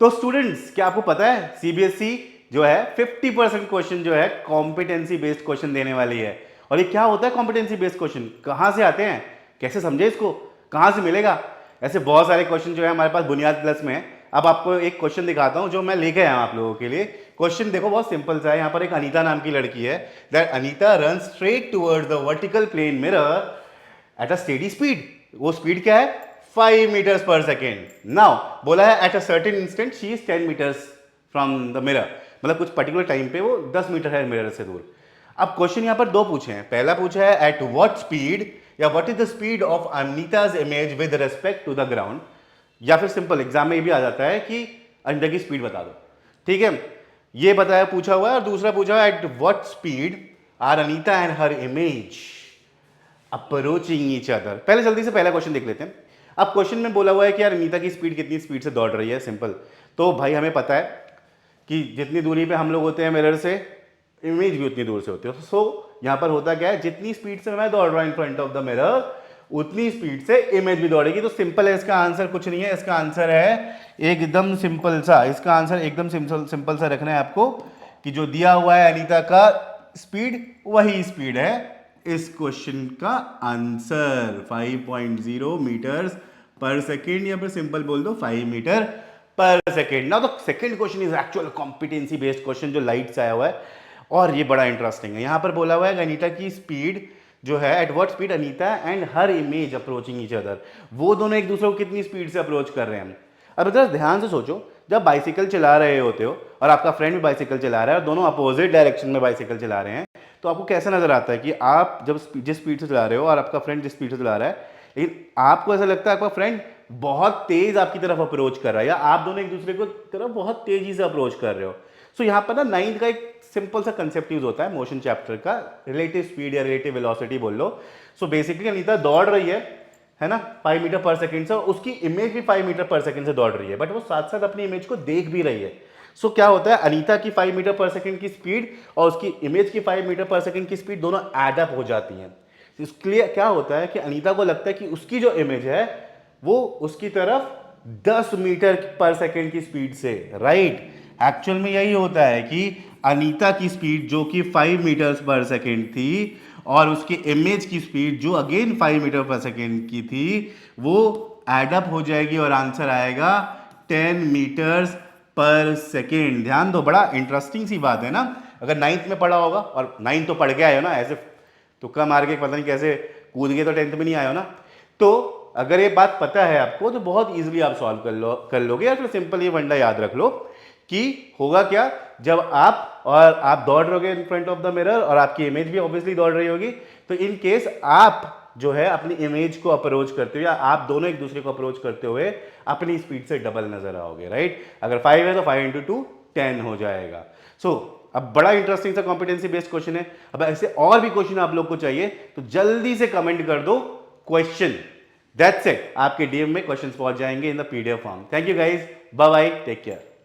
तो स्टूडेंट्स, क्या आपको पता है सीबीएसई जो है 50% क्वेश्चन जो है कॉम्पिटेंसी बेस्ड क्वेश्चन देने वाली है। और ये क्या होता है कॉम्पिटेंसी बेस्ड क्वेश्चन, कहां से आते हैं, कैसे समझे इसको, कहां से मिलेगा? ऐसे बहुत सारे क्वेश्चन जो है हमारे पास बुनियाद प्लस में है। अब आपको एक क्वेश्चन दिखाता हूं जो मैं लेके आया हूं आप लोगों के लिए। क्वेश्चन देखो, बहुत सिंपल सा है। यहाँ पर एक अनीता नाम की लड़की है। That Anita run straight towards the vertical plane mirror at a steady speed. वो स्पीड क्या है? 5 मीटर्स पर सेकेंड। नाउ बोला है at a certain instant she is 10 meters from the mirror, मतलब कुछ पर्टिकुलर टाइम पे वो 10 मीटर है मिरर से दूर। अब क्वेश्चन यहां पर दो पूछे हैं। पहला पूछा है एट व्हाट स्पीड, या what is the speed of Anita's image with respect to the ground, या फिर सिंपल एग्जाम में ये भी आ जाता है कि अनीता की स्पीड बता दो। ठीक है, ये बताया पूछा हुआ है। और दूसरा पूछा है at what speed are Anita and her image approaching each other. पहले जल्दी से पहला क्वेश्चन देख लेते हैं। अब क्वेश्चन में बोला हुआ है कि यार अनीता की स्पीड कितनी स्पीड से दौड़ रही है। सिंपल, तो भाई हमें पता है कि जितनी दूरी पे हम लोग होते हैं मिरर से, इमेज भी उतनी दूर से होती है। सो यहां पर होता क्या है, जितनी स्पीड से मैं दौड़ रहा हूं in front of the mirror, उतनी स्पीड से इमेज भी दौड़ेगी। तो सिंपल है, इसका आंसर कुछ नहीं है। इसका आंसर है एकदम सिंपल सा। इसका आंसर एकदम सिंपल सा रखना है आपको कि जो दिया हुआ है अनीता का स्पीड, वही स्पीड है इस क्वेश्चन का आंसर। 5.0 मीटर्स पर सेकेंड, या फिर सिंपल बोल दो 5 मीटर पर सेकेंड। ना तो second question is actual competency based question जो लाइट से आया हुआ है, और ये बड़ा इंटरेस्टिंग है। यहां पर बोला हुआ है अनीता की स्पीड जो है at what speed Anita and her image approaching each other, वो दोनों एक दूसरे को कितनी स्पीड से अप्रोच कर रहे हैं। अब जरा ध्यान से सोचो, जब बाइसिकल चला रहे होते हो और आपका फ्रेंड भी बाइसिकल चला रहा है और दोनों अपोजिट डायरेक्शन में बाइसिकल चला रहे हैं, तो आपको कैसा नजर आता है कि आप जब जिस स्पीड से चला रहे हो और आपका फ्रेंड जिस स्पीड से चला रहा है, लेकिन आपको ऐसा लगता है आपका फ्रेंड बहुत तेज आपकी तरफ अप्रोच कर रहा है, या आप दोनों एक दूसरे को तरफ बहुत तेजी से अप्रोच कर रहे हो। सो यहाँ पर ना 9th का एक सिंपल सा कंसेप्ट यूज होता है मोशन चैप्टर का, रिलेटिव स्पीड या रिलेटिव वेलोसिटी बोल लो। सो बेसिकली अनीता दौड़ रही है ना 5 मीटर पर सेकंड से, और उसकी इमेज भी 5 मीटर पर सेकंड से दौड़ रही है, बट वो साथ साथ अपनी इमेज को देख भी रही है। सो क्या होता है, अनीता की 5 मीटर पर सेकंड की स्पीड और उसकी इमेज की 5 मीटर पर सेकंड की स्पीड दोनों एड अप हो जाती हैं। इसके लिए क्या होता है कि अनीता को लगता है कि उसकी जो इमेज है वो उसकी तरफ 10 मीटर पर सेकंड की स्पीड से, राइट। एक्चुअल में यही होता है कि अनीता की स्पीड जो कि 5 मीटर्स पर सेकंड थी, और उसकी इमेज की स्पीड जो अगेन 5 मीटर पर सेकेंड की थी, वो एडअप हो जाएगी और आंसर आएगा 10 मीटर्स पर सेकेंड। ध्यान दो, बड़ा इंटरेस्टिंग सी बात है ना। अगर 9th में पढ़ा होगा, और 9th तो पढ़ के आए हो ना, ऐसे तुक्का मार के पता नहीं कैसे कूद गए तो 10th में नहीं आए हो ना, तो अगर ये बात पता है आपको तो बहुत इजीली आप सॉल्व कर लोगे। या फिर सिंपल ये वंडा याद रख लो कि होगा क्या, जब आप दौड़ रहोगे in front of the mirror और आपकी इमेज भी ऑब्वियसली दौड़ रही होगी, तो इन केस आप जो है अपनी इमेज को अप्रोच करते हुए, या आप दोनों एक दूसरे को अप्रोच करते हुए अपनी स्पीड से डबल नजर आओगे, राइट। अगर 5 है तो 5 इंटू 2 10 हो जाएगा। सो अब बड़ा इंटरेस्टिंग सा कॉम्पिटेंसी बेस्ड क्वेश्चन है। अब ऐसे और भी क्वेश्चन आप लोग को चाहिए तो जल्दी से कमेंट कर दो क्वेश्चन, दैट्स इट। आपके डीएम में क्वेश्चंस पहुंच जाएंगे in the PDF form. Thank you guys, bye bye, take care.